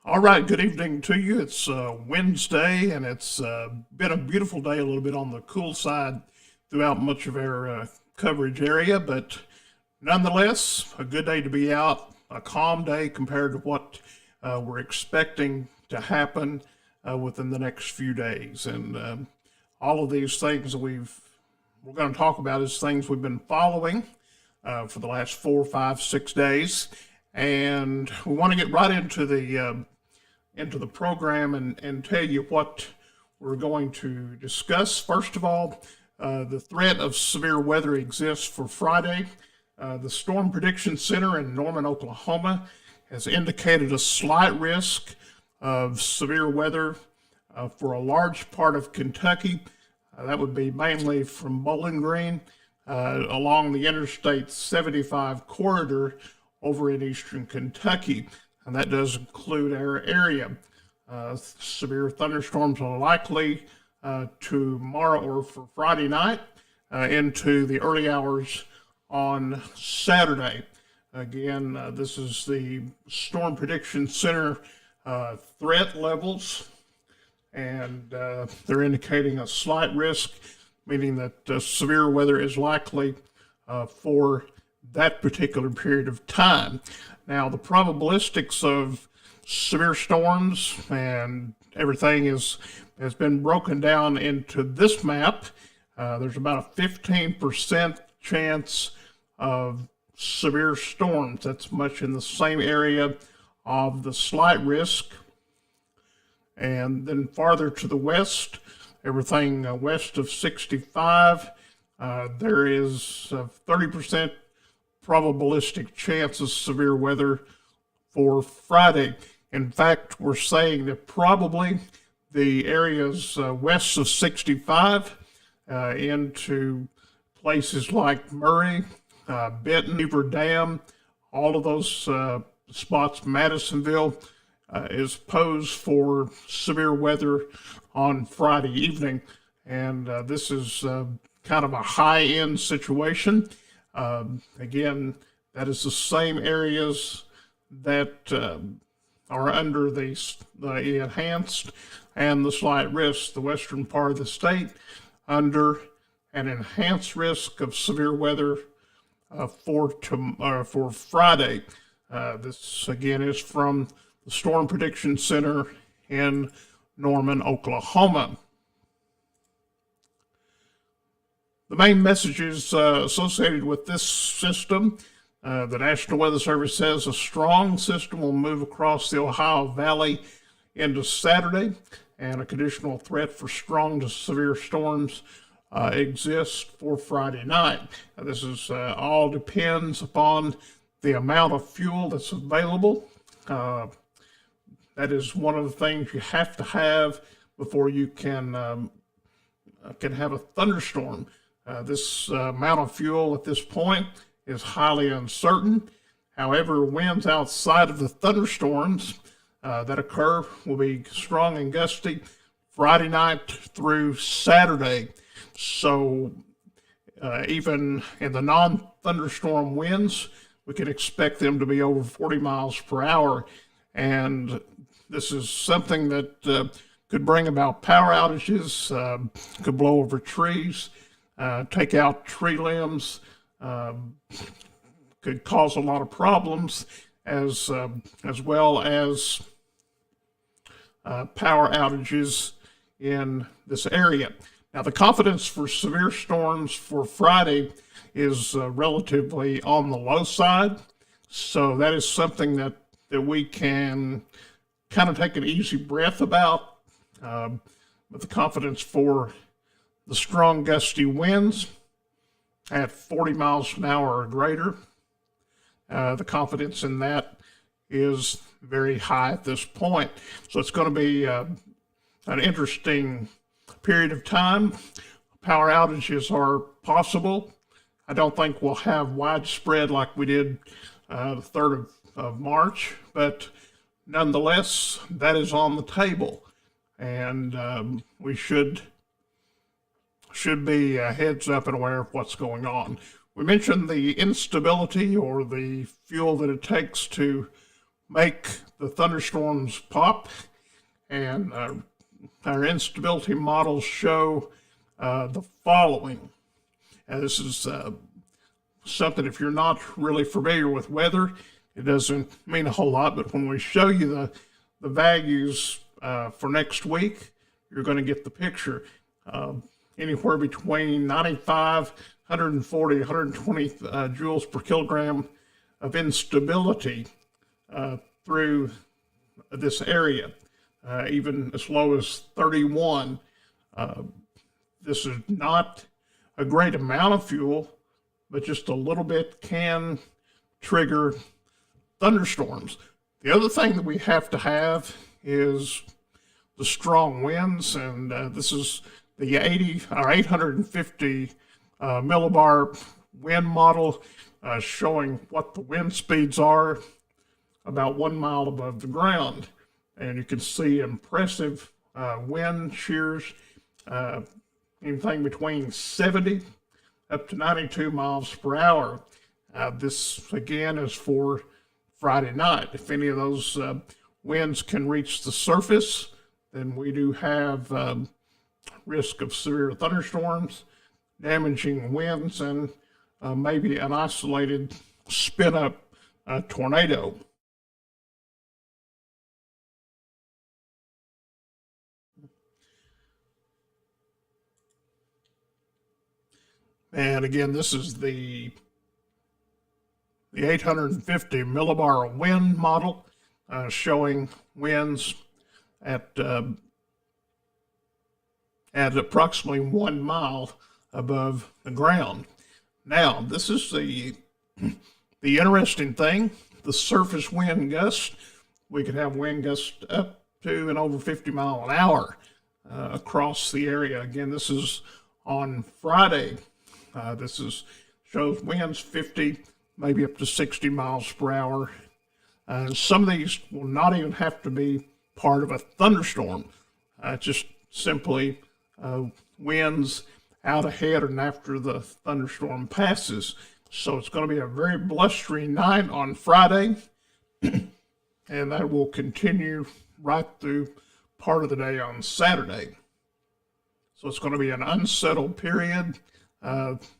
All right, good evening to you. It's Wednesday, and it's been a beautiful day, a little bit on the cool side throughout much of our coverage area, but nonetheless, a good day to be out, a calm day compared to what we're expecting to happen within the next few days. And all of these things that we're going to talk about is things we've been following for the last 4, 5, 6 days. And we want to get right into the program and tell you what we're going to discuss. First of all, the threat of severe weather exists for Friday. The Storm Prediction Center in Norman, Oklahoma, has indicated a slight risk of severe weather for a large part of Kentucky. That would be mainly from Bowling Green along the Interstate 75 corridor over in eastern Kentucky, and that does include our area. Severe thunderstorms are likely tomorrow or for Friday night into the early hours on Saturday. Again, this is the Storm Prediction Center threat levels, and they're indicating a slight risk, meaning that severe weather is likely for that particular period of time. Now, the probabilistics of severe storms and everything has been broken down into this map. There's about a 15% chance of severe storms. That's much in the same area of the slight risk. And then farther to the west, everything west of 65, there is a 30% probabilistic chance of severe weather for Friday. In fact, we're saying that probably the areas west of 65 into places like Murray, Benton, Beaver Dam, all of those spots, Madisonville, is posed for severe weather on Friday evening. And this is kind of a high-end situation. Again, that is the same areas that are under the enhanced and the slight risk. The western part of the state under an enhanced risk of severe weather for Friday. This again is from the Storm Prediction Center in Norman, Oklahoma. The main messages associated with this system, the National Weather Service says a strong system will move across the Ohio Valley into Saturday, and a conditional threat for strong to severe storms exists for Friday night. Now, this is all depends upon the amount of fuel that's available. That is one of the things you have to have before you can have a thunderstorm. This amount of fuel at this point is highly uncertain. However, winds outside of the thunderstorms that occur will be strong and gusty Friday night through Saturday. So even in the non-thunderstorm winds, we can expect them to be over 40 miles per hour. And this is something that could bring about power outages, could blow over trees, take out tree limbs, could cause a lot of problems, as well as power outages in this area. Now, the confidence for severe storms for Friday is relatively on the low side, so that is something that we can kind of take an easy breath about. But the confidence for the strong gusty winds at 40 miles an hour or greater, the confidence in that is very high at this point. So it's going to be an interesting period of time. Power outages are possible. I don't think we'll have widespread like we did the 3rd of March, but nonetheless, that is on the table. And we should be heads up and aware of what's going on. We mentioned the instability or the fuel that it takes to make the thunderstorms pop, and our instability models show the following. And this is something, if you're not really familiar with weather, it doesn't mean a whole lot, but when we show you the values for next week, you're going to get the picture. Anywhere between 95, 140, 120 joules per kilogram of instability through this area, even as low as 31. This is not a great amount of fuel, but just a little bit can trigger thunderstorms. The other thing that we have to have is the strong winds, and this is the 850 millibar wind model showing what the wind speeds are about 1 mile above the ground. And you can see impressive wind shears, anything between 70 up to 92 miles per hour. This, again, is for Friday night. If any of those winds can reach the surface, then we do have risk of severe thunderstorms, damaging winds, and maybe an isolated spin-up tornado. And again, this is the 850 millibar wind model showing winds at approximately 1 mile above the ground. Now, this is the interesting thing, the surface wind gust. We could have wind gusts up to and over 50 miles an hour across the area. Again, this is on Friday. This shows winds 50, maybe up to 60 miles per hour. Some of these will not even have to be part of a thunderstorm. Just simply winds out ahead and after the thunderstorm passes. So it's going to be a very blustery night on Friday, and that will continue right through part of the day on Saturday. So it's going to be an unsettled period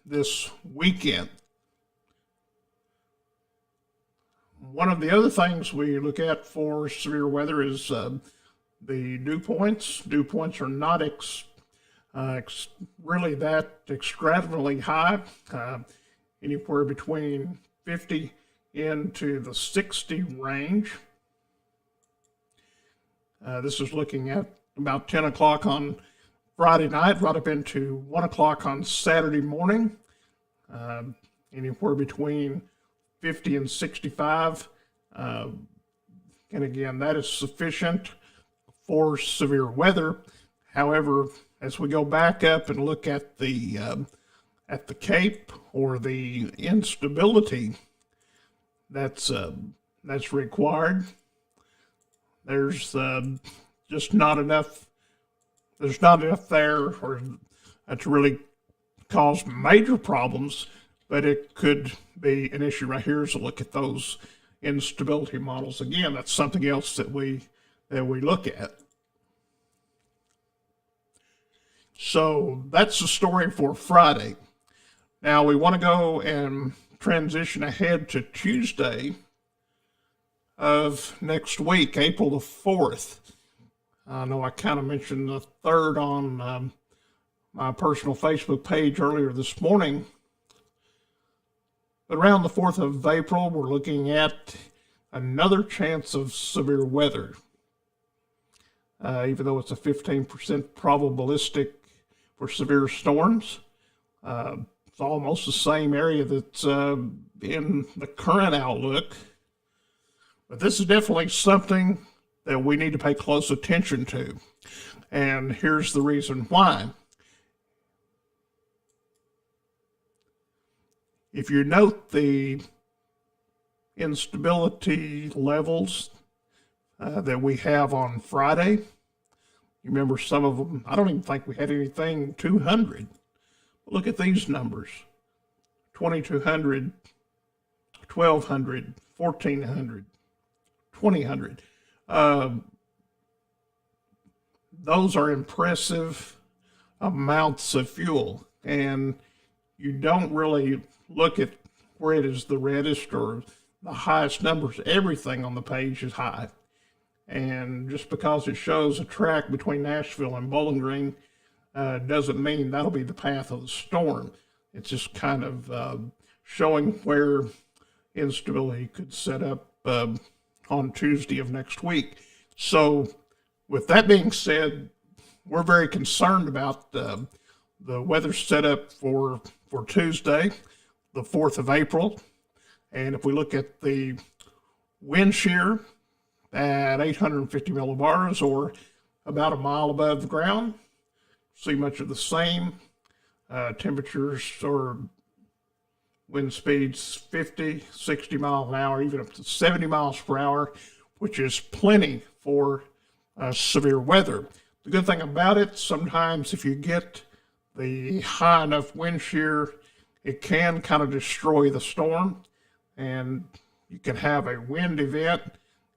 this weekend. One of the other things we look at for severe weather is the dew points. Dew points are not really that extravagantly high, anywhere between 50 into the 60 range. This is looking at about 10 o'clock on Friday night, right up into 1 o'clock on Saturday morning, anywhere between 50 and 65. And again, that is sufficient for severe weather. However, as we go back up and look at the Cape, or the instability that's required, there's just not enough. There's not enough there to really cause major problems, but it could be an issue. Right here is a look at those instability models. Again, that's something else that we look at. So that's the story for Friday. Now we want to go and transition ahead to Tuesday of next week, April the 4th. I know I kind of mentioned the 3rd on my personal Facebook page earlier this morning. But around the 4th of April, we're looking at another chance of severe weather. Even though it's a 15% probabilistic for severe storms, it's almost the same area that's in the current outlook. But this is definitely something that we need to pay close attention to. And here's the reason why. If you note the instability levels that we have on Friday, you remember some of them, I don't even think we had anything 200. Look at these numbers: 2,200, 1,200, 1,400, 2000. Uh, those are impressive amounts of fuel, and you don't really look at where it is the reddest or the highest numbers. Everything on the page is high. And just because it shows a track between Nashville and Bowling Green doesn't mean that'll be the path of the storm. It's just kind of showing where instability could set up on Tuesday of next week. So with that being said, we're very concerned about the weather setup for Tuesday, the 4th of April. And if we look at the wind shear at 850 millibars, or about a mile above the ground, see much of the same. Temperatures or wind speeds 50, 60 miles an hour, even up to 70 miles per hour, which is plenty for severe weather. The good thing about it, sometimes if you get the high enough wind shear, it can kind of destroy the storm, and you can have a wind event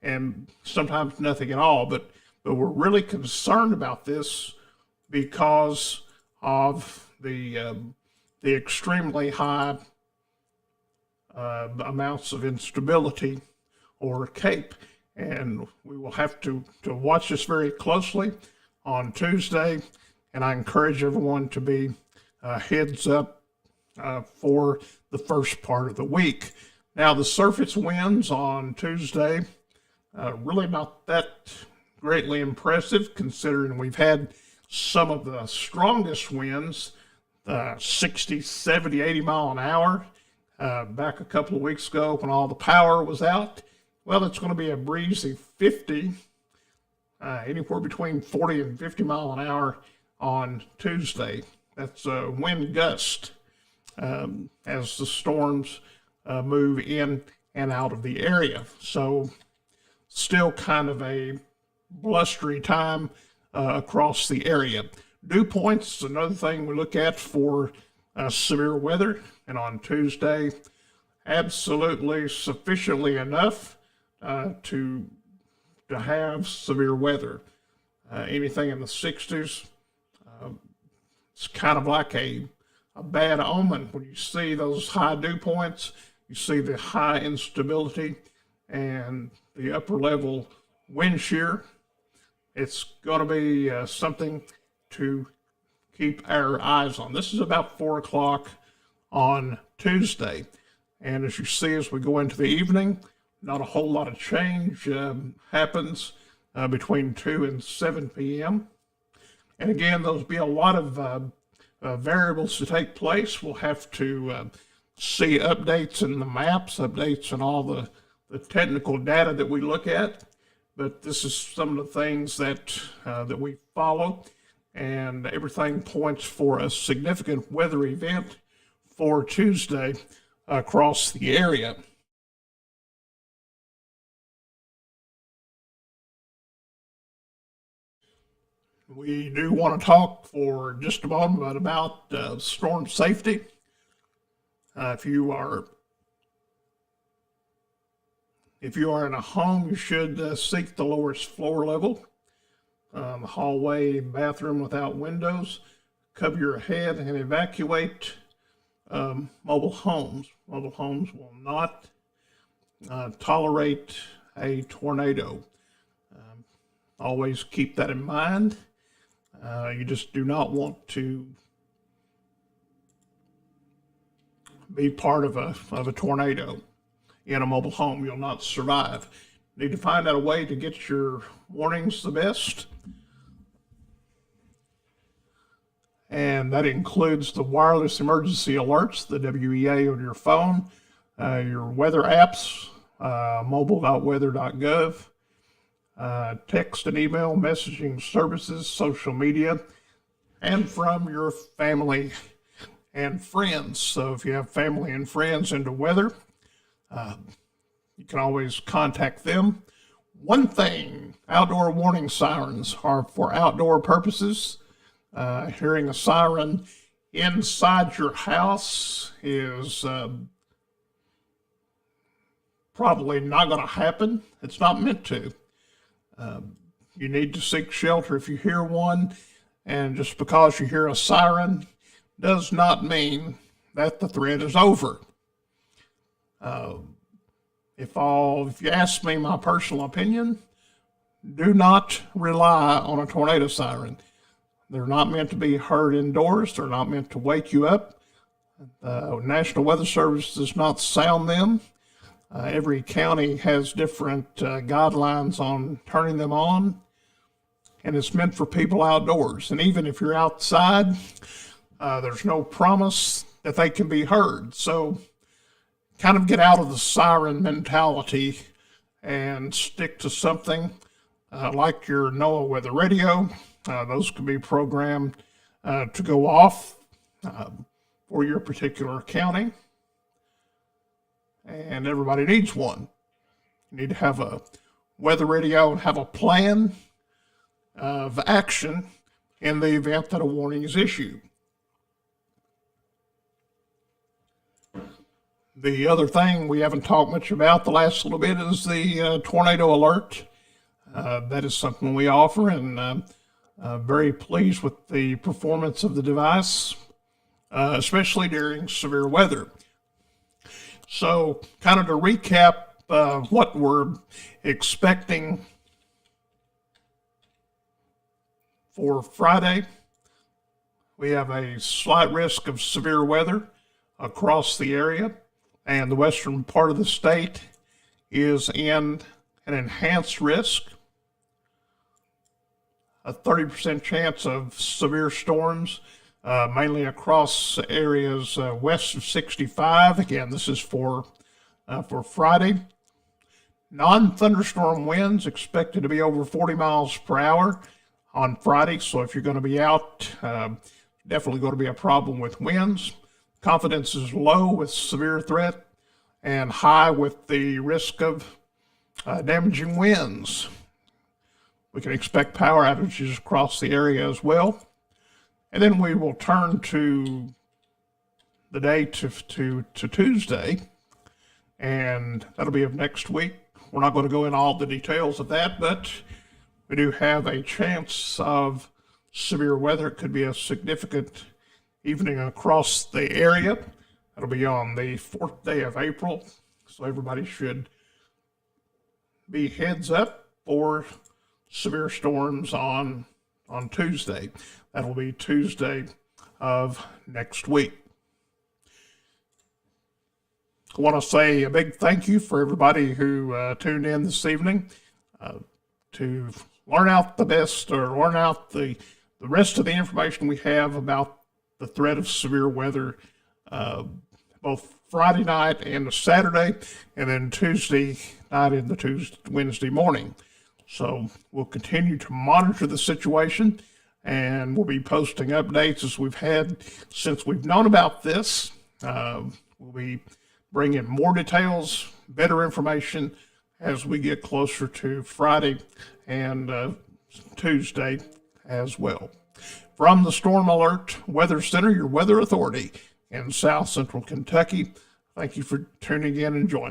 and sometimes nothing at all. But we're really concerned about this because of the extremely high amounts of instability or CAPE. And we will have to watch this very closely on Tuesday. And I encourage everyone to be heads up for the first part of the week. Now, the surface winds on Tuesday, really not that greatly impressive, considering we've had some of the strongest winds, 60, 70, 80 mile an hour, back a couple of weeks ago when all the power was out. Well, it's going to be a breezy 50, anywhere between 40 and 50 mile an hour on Tuesday. That's a wind gust as the storms move in and out of the area. So still kind of a blustery time across the area. Dew points is another thing we look at for severe weather. And on Tuesday, absolutely sufficiently enough to have severe weather. Anything in the 60s, it's kind of like a bad omen when you see those high dew points. You see the high instability and the upper level wind shear. It's going to be something to keep our eyes on. This is about 4 o'clock on Tuesday. And as you see, as we go into the evening, not a whole lot of change happens between 2 and 7 p.m. And again, there'll be a lot of variables to take place. We'll have to see updates in the maps, updates in all the technical data that we look at. But this is some of the things that we follow, and everything points for a significant weather event for Tuesday across the area. We do want to talk for just a moment about storm safety. If you are in a home, you should seek the lowest floor level, hallway, bathroom without windows. Cover your head and evacuate mobile homes. Mobile homes will not tolerate a tornado. Always keep that in mind. You just do not want to be part of a tornado in a mobile home. You'll not survive. You need to find out a way to get your warnings the best. And that includes the wireless emergency alerts, the WEA on your phone, your weather apps, mobile.weather.gov, text and email messaging services, social media, and from your family and friends. So if you have family and friends into weather, you can always contact them. One thing, outdoor warning sirens are for outdoor purposes. Hearing a siren inside your house is probably not going to happen. It's not meant to. You need to seek shelter if you hear one, and just because you hear a siren does not mean that the threat is over. If you ask me my personal opinion, do not rely on a tornado siren. They're not meant to be heard indoors. They're not meant to wake you up. The National Weather Service does not sound them. Every county has different guidelines on turning them on, and it's meant for people outdoors. And even if you're outside, there's no promise that they can be heard. So kind of get out of the siren mentality and stick to something like your NOAA weather radio. Those can be programmed to go off for your particular county. And everybody needs one. You need to have a weather radio and have a plan of action in the event that a warning is issued. The other thing we haven't talked much about the last little bit is the tornado alert. That is something we offer, and very pleased with the performance of the device, especially during severe weather. So, kind of to recap what we're expecting for Friday, we have a slight risk of severe weather across the area, and the western part of the state is in an enhanced risk. A 30% chance of severe storms, mainly across areas west of 65. Again, this is for Friday. Non-thunderstorm winds expected to be over 40 miles per hour on Friday. So if you're going to be out, definitely going to be a problem with winds. Confidence is low with severe threat and high with the risk of damaging winds. We can expect power outages across the area as well. And then we will turn to the day to Tuesday, and that'll be of next week. We're not going to go into all the details of that, but we do have a chance of severe weather. It could be a significant evening across the area. That'll be on the 4th day of April, so everybody should be heads up for severe storms on Tuesday. That'll be Tuesday of next week. I want to say a big thank you for everybody who tuned in this evening to learn out the best, or learn out the rest of the information we have about the threat of severe weather, both Friday night and Saturday, and then Tuesday night into Wednesday morning. So we'll continue to monitor the situation, and we'll be posting updates as we've had since we've known about this. We'll be bringing more details, better information as we get closer to Friday and Tuesday as well. From the Storm Alert Weather Center, your weather authority in South Central Kentucky, thank you for tuning in and joining.